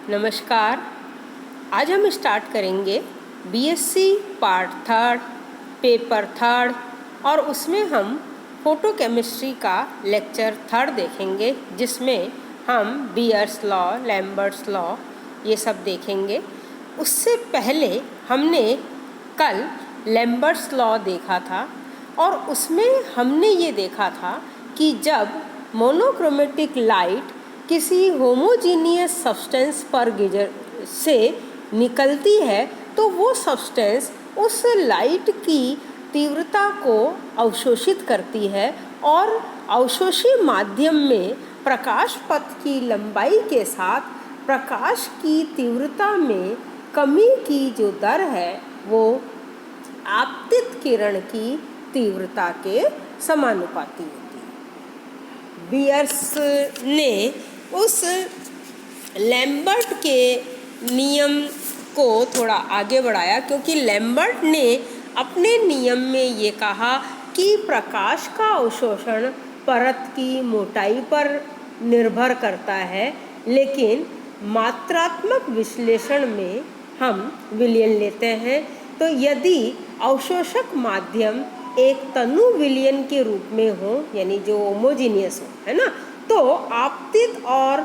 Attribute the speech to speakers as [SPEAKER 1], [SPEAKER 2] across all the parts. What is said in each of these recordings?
[SPEAKER 1] नमस्कार। आज हम स्टार्ट करेंगे BSc part third, paper third, और उसमें हम फोटोकेमिस्ट्री का लेक्चर थर्ड देखेंगे, जिसमें हम बीयर्स लॉ, लैम्बर्ट्स लॉ ये सब देखेंगे। उससे पहले हमने कल लैम्बर्ट्स लॉ देखा था और उसमें हमने ये देखा था कि जब मोनोक्रोमेटिक लाइट किसी होमोजीनियस सब्सटेंस पर से निकलती है तो वो सब्सटेंस उस लाइट की तीव्रता को अवशोषित करती है और अवशोषी माध्यम में प्रकाश पथ की लंबाई के साथ प्रकाश की तीव्रता में कमी की जो दर है वो आपतित किरण की तीव्रता के समानुपाती होती है। बीयर्स ने उस लैम्बर्ट के नियम को थोड़ा आगे बढ़ाया, क्योंकि लैम्बर्ट ने अपने नियम में ये कहा कि प्रकाश का अवशोषण परत की मोटाई पर निर्भर करता है, लेकिन मात्रात्मक विश्लेषण में हम विलयन लेते हैं। तो यदि अवशोषक माध्यम एक तनु विलयन के रूप में हो, यानी जो होमोजीनियस हो, है ना, तो आपतित और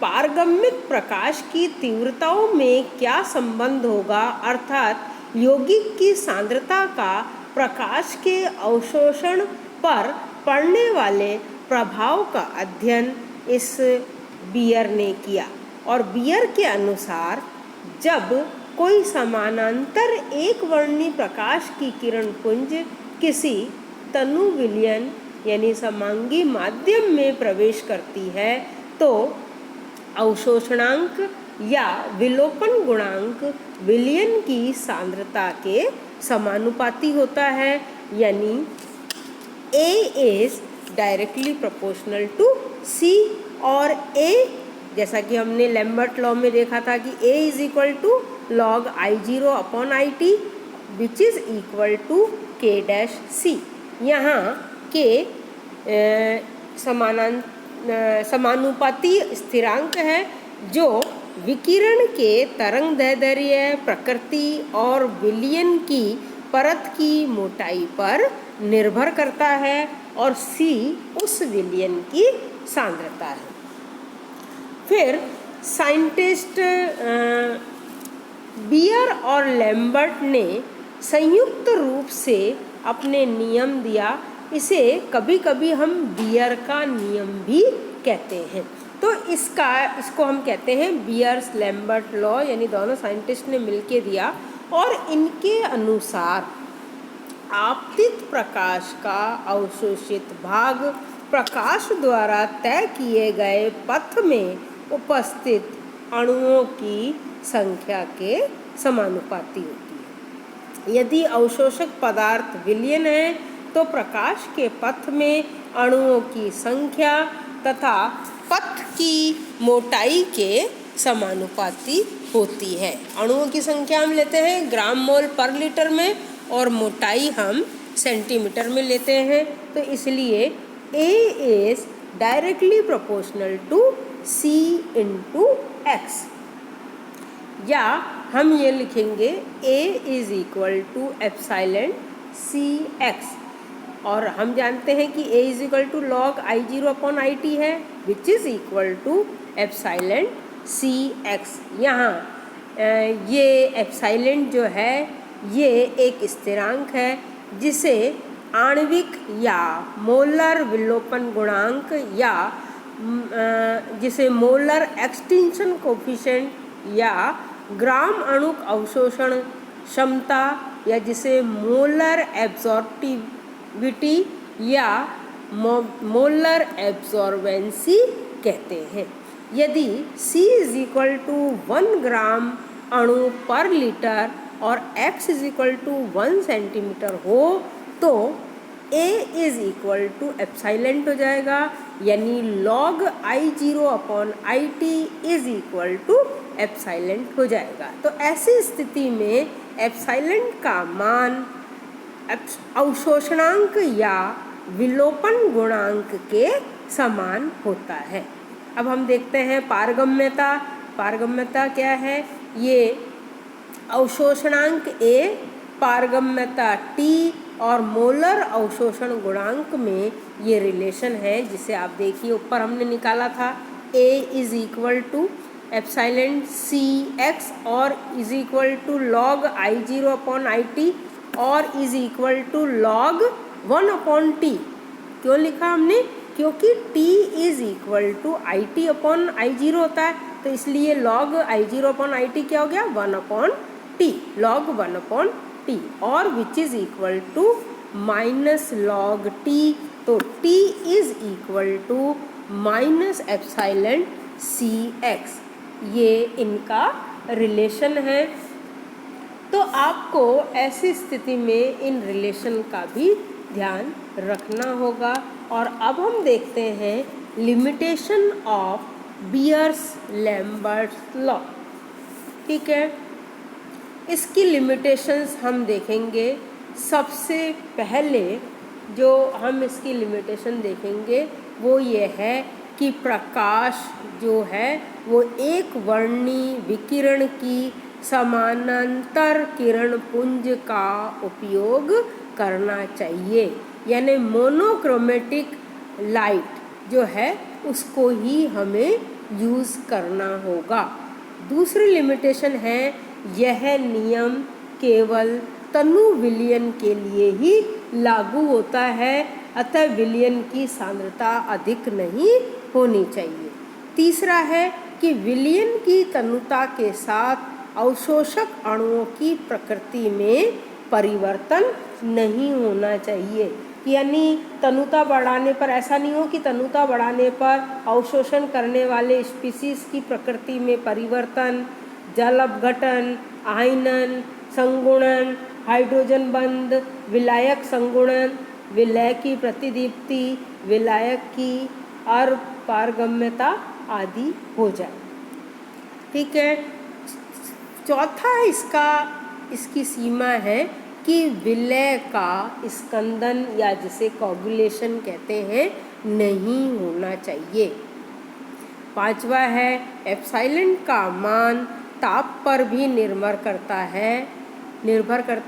[SPEAKER 1] पारगम्यित प्रकाश की तीव्रताओं में क्या संबंध होगा, अर्थात यौगिक की सांद्रता का प्रकाश के अवशोषण पर पड़ने वाले प्रभाव का अध्ययन इस बीयर ने किया। और बीयर के अनुसार जब कोई समानांतर एक वर्णी प्रकाश की किरण पुंज किसी तनु विलयन यानी समांगी माध्यम में प्रवेश करती है तो अवशोषणांक या विलोपन गुणांक विलयन की सांद्रता के समानुपाती होता है, यानी A is directly proportional to C, और A जैसा कि हमने लैम्बर्ट लॉ में देखा था कि A is equal to log I0 upon IT which is equal to K dash C। यहाँ K समानुपाती स्थिरांक है जो विकिरण के तरंगदैर्ध्य, प्रकृति और विलयन की परत की मोटाई पर निर्भर करता है, और C उस विलयन की सांद्रता है। फिर साइंटिस्ट बीयर और लैम्बर्ट ने संयुक्त रूप से अपने नियम दिया। इसे कभी कभी हम बीयर का नियम भी कहते हैं। तो इसको हम कहते हैं बीयर्स लैम्बर्ट लॉ, यानी दोनों साइंटिस्ट ने मिलके दिया। और इनके अनुसार आपतित प्रकाश का अवशोषित भाग प्रकाश द्वारा तय किए गए पथ में उपस्थित अणुओं की संख्या के समानुपाती होती है। यदि अवशोषक पदार्थ विलयन है तो प्रकाश के पथ में अणुओं की संख्या तथा पथ की मोटाई के समानुपाती होती है। अणुओं की संख्या हम लेते हैं ग्राम मोल पर लीटर में और मोटाई हम सेंटीमीटर में लेते हैं। तो इसलिए A is directly proportional to C into X, या हम ये लिखेंगे A is equal to epsilon CX। और हम जानते हैं कि A is equal to log I0 upon IT है which is equal to epsilon CX। यहाँ ये एप्सिलॉन जो है ये एक स्थिरांक है जिसे आणविक या मोलर विलोपन गुणांक या जिसे मोलर एक्सटिंक्शन कोफिशिएंट या ग्राम अणुक अवशोषण क्षमता या जिसे मोलर एब्जॉर्प्टिविटी या मोलर एब्जॉर्बेंसी कहते हैं। यदि C is equal to 1 gram अणु पर लीटर और X is equal to 1 centimetre हो तो A is equal to epsilon हो जाएगा, यानी log I0 upon IT is equal to epsilon हो जाएगा। तो ऐसी स्थिति में एप्सिलॉन का मान अवशोषणांक या विलोपन गुणांक के समान होता है। अब हम देखते हैं पारगम्यता। पारगम्यता क्या है, ये अवशोषणांक A, पारगम्यता T और मोलर अवशोषण गुणांक में ये रिलेशन है, जिसे आप देखिए ऊपर हमने निकाला था A is equal to epsilon C X और is equal to log I0 upon IT और is equal to log 1 upon T. क्यों लिखा हमने, क्योंकि T is equal to IT upon I0 होता है, तो इसलिए log I0 अपॉन IT क्या हो गया, 1 upon T, log 1 upon T, और which is equal to minus log T, तो T is equal to minus epsilon C X, ये इनका रिलेशन है। तो आपको ऐसी स्थिति में इन रिलेशन का भी ध्यान रखना होगा। और अब हम देखते हैं लिमिटेशन ऑफ बियर्स-लैम्बर्ट लॉ। ठीक है, इसकी लिमिटेशंस हम देखेंगे। सबसे पहले जो हम इसकी लिमिटेशन देखेंगे वो ये है कि प्रकाश जो है वो एक वर्णी विकिरण की समानांतर किरण पुंज का उपयोग करना चाहिए, यानी मोनोक्रोमेटिक लाइट जो है उसको ही हमें यूज़ करना होगा। दूसरी लिमिटेशन है यह नियम केवल तनु विलयन के लिए ही लागू होता है, अतः विलयन की सांद्रता अधिक नहीं होनी चाहिए। तीसरा है कि विलयन की तनुता के साथ अवशोषक अणुओं की प्रकृति में परिवर्तन नहीं होना चाहिए, यानी तनुता बढ़ाने पर ऐसा नहीं हो कि तनुता बढ़ाने पर अवशोषण करने वाले स्पीसीज की प्रकृति में परिवर्तन, जल अपघटन, आयनन, संगुणन, हाइड्रोजन बंध, विलायक संगुणन, विलय की प्रतिदीप्ति, विलायक की अपारगम्यता आदि हो जाए। ठीक है, चौथा इसकी सीमा है कि विलय का स्कंदन या जिसे कोगुलेशन कहते हैं नहीं होना चाहिए। पांचवा है एप्सिलॉन का मान ताप पर भी निर्भर करता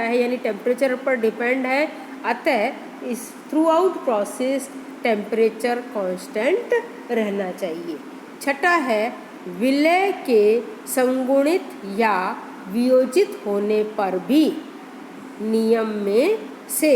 [SPEAKER 1] है, यानी टेम्परेचर पर डिपेंड है, अतः इस through out process temperature constant रहना चाहिए। छठा है विलय के संगुणित या वियोजित होने पर भी नियम में से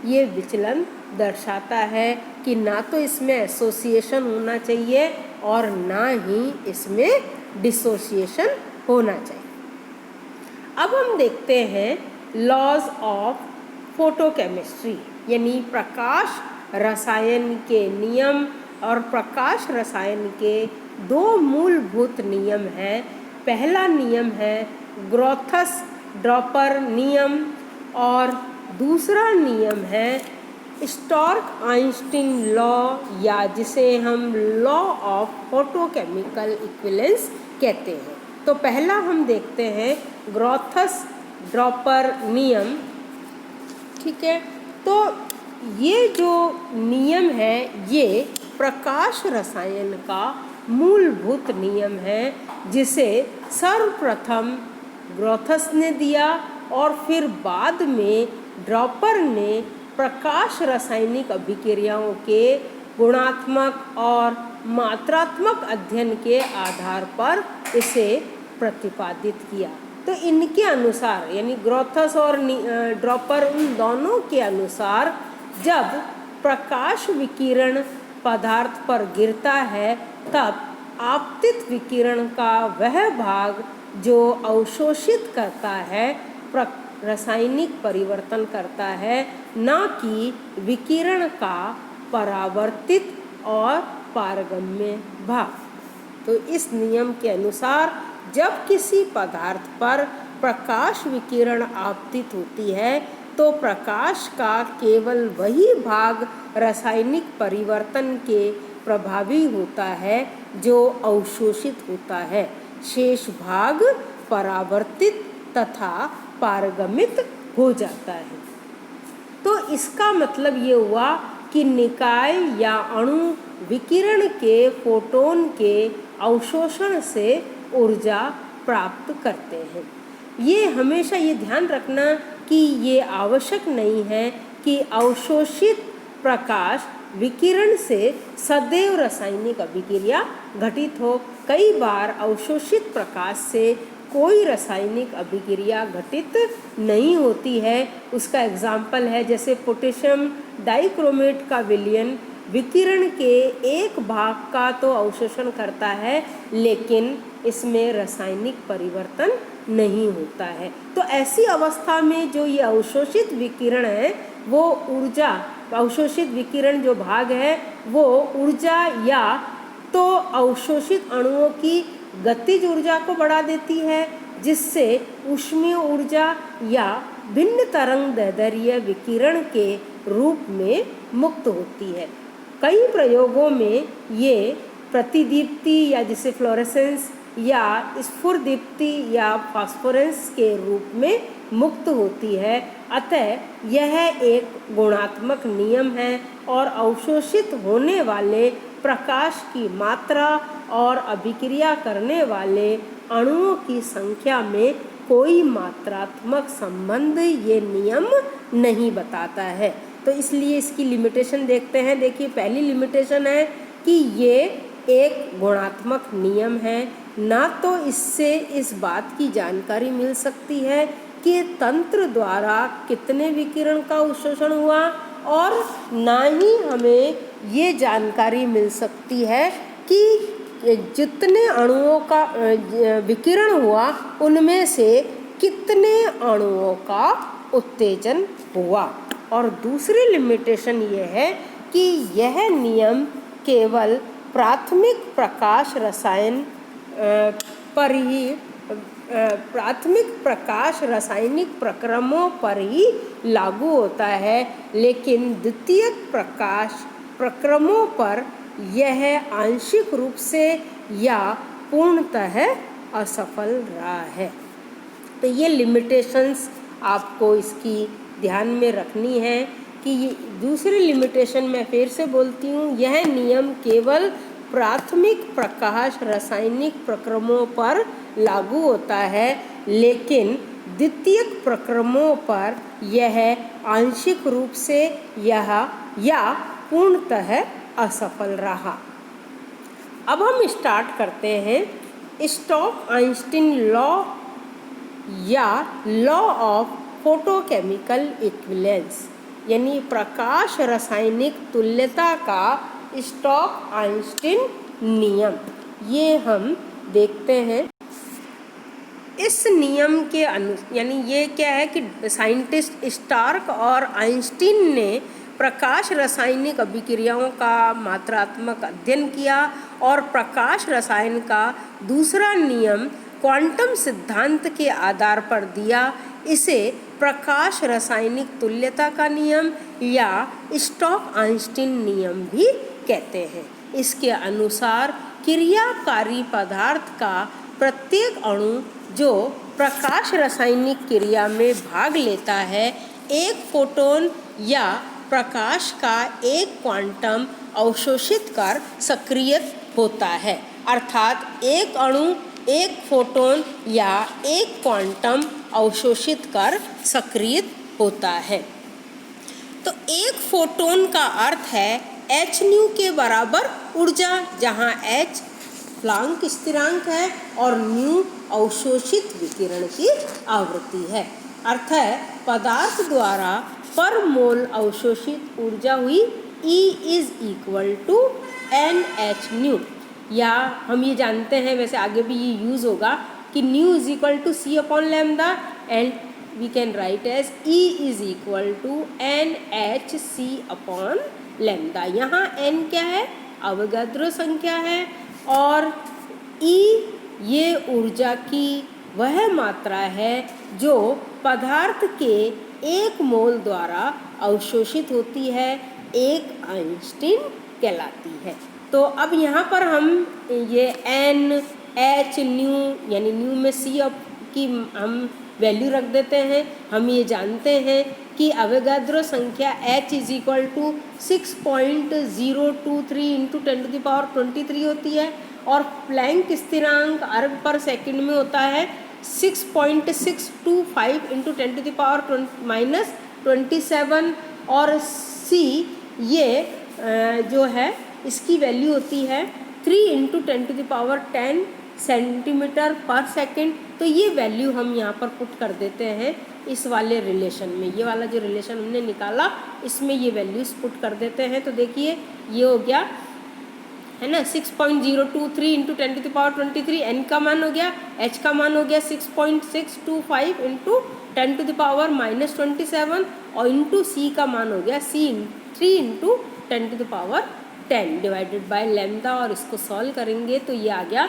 [SPEAKER 1] ये विचलन दर्शाता है कि ना तो इसमें एसोसिएशन होना चाहिए और ना ही इसमें डिसोसिएशन होना चाहिए। अब हम देखते हैं लॉज ऑफ फोटोकेमिस्ट्री, यानी प्रकाश रसायन के नियम। और प्रकाश रसायन के दो मूलभूत नियम हैं। पहला नियम है ग्रोथस ड्रॉपर नियम और दूसरा नियम है स्टोर्क आइंस्टीन लॉ, या जिसे हम लॉ ऑफ फोटोकेमिकल इक्विवेलेंस कहते हैं। तो पहला हम देखते हैं ग्रोथस ड्रॉपर नियम। ठीक है, तो ये जो नियम है ये प्रकाश रसायन का मूलभूत नियम है, जिसे सर्वप्रथम ग्रोथस ने दिया और फिर बाद में ड्रॉपर ने प्रकाश रासायनिक अभिक्रियाओं के गुणात्मक और मात्रात्मक अध्ययन के आधार पर इसे प्रतिपादित किया। तो इनके अनुसार, यानी ग्रोथस और ड्रॉपर, उन दोनों के अनुसार जब प्रकाश विकिरण पदार्थ पर गिरता है तब आपतित विकिरण का वह भाग जो अवशोषित करता है रासायनिक परिवर्तन करता है, न कि विकिरण का परावर्तित और पारगम्य भाग। तो इस नियम के अनुसार जब किसी पदार्थ पर प्रकाश विकिरण आपतित होती है तो प्रकाश का केवल वही भाग रासायनिक परिवर्तन के प्रभावी होता है जो अवशोषित होता है, शेष भाग परावर्तित तथा पारगमित हो जाता है। तो इसका मतलब ये हुआ कि निकाय या अणु विकिरण के फोटोन के अवशोषण से ऊर्जा प्राप्त करते हैं। ये हमेशा ये ध्यान रखना कि ये आवश्यक नहीं है कि अवशोषित प्रकाश विकिरण से सदैव रासायनिक अभिक्रिया घटित हो। कई बार अवशोषित प्रकाश से कोई रासायनिक अभिक्रिया घटित नहीं होती है। उसका एग्जाम्पल है जैसे पोटेशियम डाइक्रोमेट का विलयन विकिरण के एक भाग का तो अवशोषण करता है, लेकिन इसमें रासायनिक परिवर्तन नहीं होता है। तो ऐसी अवस्था में जो ये अवशोषित विकिरण है वो ऊर्जा, अवशोषित विकिरण जो भाग है वो ऊर्जा या तो अवशोषित अणुओं की गतिज ऊर्जा को बढ़ा देती है, जिससे ऊष्मीय ऊर्जा या भिन्न तरंग दैर्ध्य विकिरण के रूप में मुक्त होती है। कई प्रयोगों में ये प्रतिदीप्ति या जिसे फ्लोरेसेंस या स्फुरदीप्ति या फास्फोरेंस के रूप में मुक्त होती है। अतः यह एक गुणात्मक नियम है और अवशोषित होने वाले प्रकाश की मात्रा और अभिक्रिया करने वाले अणुओं की संख्या में कोई मात्रात्मक संबंध ये नियम नहीं बताता है। तो इसलिए इसकी लिमिटेशन देखते हैं। देखिए, पहली लिमिटेशन है कि ये एक गुणात्मक नियम है, ना तो इससे इस बात की जानकारी मिल सकती है कि तंत्र द्वारा कितने विकिरण का अवशोषण हुआ, और ना ही हमें ये जानकारी मिल सकती है कि जितने अणुओं का विकिरण हुआ उनमें से कितने अणुओं का उत्तेजन हुआ। और दूसरी लिमिटेशन ये है कि यह नियम केवल प्राथमिक प्रकाश रसायन पर ही प्राथमिक प्रकाश रासायनिक प्रक्रमों पर ही लागू होता है, लेकिन द्वितीयक प्रकाश प्रक्रमों पर यह आंशिक रूप से या पूर्णतः असफल रहा है। तो ये लिमिटेशंस आपको इसकी ध्यान में रखनी है कि ये दूसरी लिमिटेशन मैं फिर से बोलती हूँ, यह नियम केवल प्राथमिक प्रकाश रासायनिक प्रक्रमों पर लागू होता है, लेकिन द्वितीयक प्रक्रमों पर यह आंशिक रूप से या पूर्णतः असफल रहा। अब हम स्टार्ट करते हैं स्टॉक आइंस्टीन लॉ या लॉ ऑफ फोटोकेमिकल इक्विवेलेंस, यानी प्रकाश रासायनिक तुल्यता का स्टॉक आइंस्टीन नियम। ये हम देखते हैं। इस नियम के यानी ये क्या है कि साइंटिस्ट स्टार्क और आइंस्टीन ने प्रकाश रासायनिक अभिक्रियाओं का मात्रात्मक अध्ययन किया और प्रकाश रसायन का दूसरा नियम क्वांटम सिद्धांत के आधार पर दिया। इसे प्रकाश रासायनिक तुल्यता का नियम या स्टॉक आइंस्टीन नियम भी कहते हैं। इसके अनुसार क्रियाकारी पदार्थ का प्रत्येक अणु जो प्रकाश रासायनिक क्रिया में भाग लेता है, एक फोटोन या प्रकाश का एक क्वांटम अवशोषित कर सक्रियत होता है। अर्थात एक अणु एक फोटोन या एक क्वांटम अवशोषित कर सक्रियत होता है। तो एक फोटोन का अर्थ है h न्यू के बराबर ऊर्जा, जहाँ h प्लांक स्थिरांक है और न्यू अवशोषित विकिरण की आवृत्ति है। अर्थ है पदार्थ द्वारा पर मोल अवशोषित ऊर्जा हुई E is equal to NH nu, या हम ये जानते हैं, वैसे आगे भी ये यूज़ होगा कि nu is equal to C upon lambda and we can write as E is equal to NHC upon lambda. यहाँ N क्या है? अवोगाद्रो संख्या है, और E ये ऊर्जा की वह मात्रा है जो पदार्थ के एक मोल द्वारा अवशोषित होती है, एक आइंस्टीन कहलाती है। तो अब यहाँ पर हम ये N H न्यू यानी न्यू में C की हम वैल्यू रख देते हैं। हम ये जानते हैं कि अवोगाद्रो संख्या H is equal to 6.023 into 10⁻23 होती है, और प्लैंक स्थिरांक अर्ग पर सेकंड में होता है 6.625 इंटू 10⁻⁻27 और सी ये जो है इसकी वैल्यू होती है 3 इंटू 10⁻10 सेंटीमीटर पर सेकंड। तो ये वैल्यू हम यहाँ पर पुट कर देते हैं इस वाले रिलेशन में, ये वाला जो रिलेशन हमने निकाला इसमें ये वैल्यूज पुट कर देते हैं। तो देखिए ये हो गया है ना 6.023 इंटू 10⁻23, एन का मान हो गया, एच का मान हो गया 6.625 इंटू 10⁻⁻27 और इंटू सी का मान हो गया 3 इंटू 10⁻10 डिवाइडेड बाय लैम्डा, और इसको सॉल्व करेंगे तो ये आ गया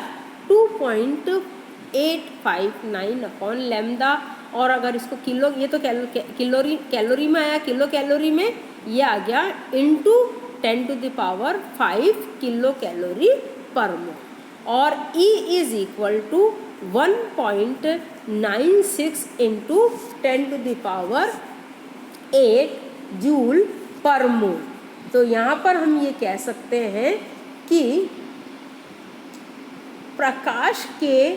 [SPEAKER 1] 2.859 अपॉन लैम्डा। और अगर इसको किलो, ये तो कैलोरी में आया, किलो कैलोरी में ये आ गया इंटू 10⁵ किलो कैलोरी पर मोल, और E is equal to 1.96 into 10⁸ joule per mole. तो यहाँ पर हम ये कह सकते हैं कि प्रकाश के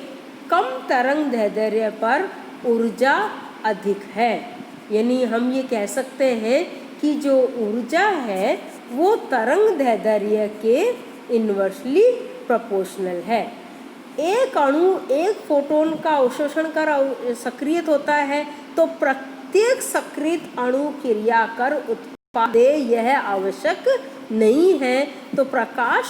[SPEAKER 1] कम तरंग दैर्ध्य पर ऊर्जा अधिक है, यानी हम ये कह सकते हैं कि जो ऊर्जा है वो तरंग दैर्ध्य के इन्वर्सली प्रोपोर्शनल है। एक अणु एक फोटोन का अवशोषण कर सक्रियत होता है तो प्रत्येक सक्रियत अणु क्रिया कर उत्पाद दे, यह आवश्यक नहीं है। तो प्रकाश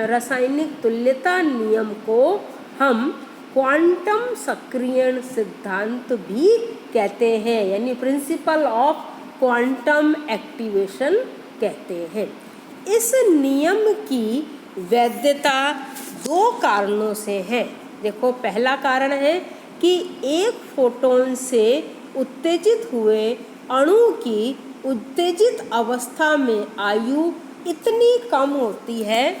[SPEAKER 1] रासायनिक तुल्यता नियम को हम क्वांटम सक्रियण सिद्धांत भी कहते हैं, यानी प्रिंसिपल ऑफ क्वांटम एक्टिवेशन कहते हैं। इस नियम की वैधता दो कारणों से है। देखो पहला कारण है कि एक फोटोन से उत्तेजित हुए अणु की उत्तेजित अवस्था में आयु इतनी कम होती है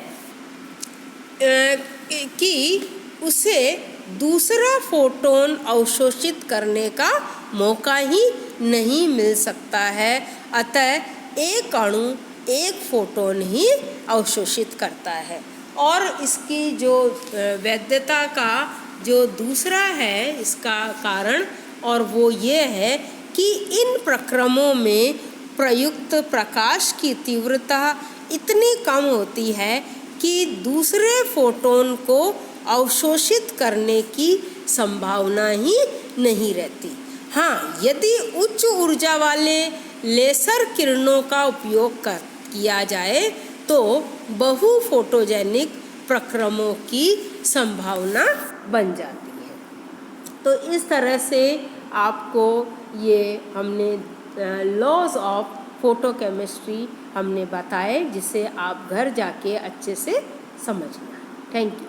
[SPEAKER 1] कि उसे दूसरा फोटोन अवशोषित करने का मौका ही नहीं मिल सकता है, अतः एक अणु एक फोटोन ही अवशोषित करता है। और इसकी जो वैधता का जो दूसरा है इसका कारण, और वो ये है कि इन प्रक्रमों में प्रयुक्त प्रकाश की तीव्रता इतनी कम होती है कि दूसरे फोटोन को अवशोषित करने की संभावना ही नहीं रहती। हाँ, यदि उच्च ऊर्जा वाले लेसर किरणों का उपयोग किया जाए तो बहु फोटोजेनिक प्रक्रमों की संभावना बन जाती है। तो इस तरह से आपको ये हमने लॉज ऑफ फोटोकेमिस्ट्री हमने बताए, जिसे आप घर जाके अच्छे से समझना। Thank you.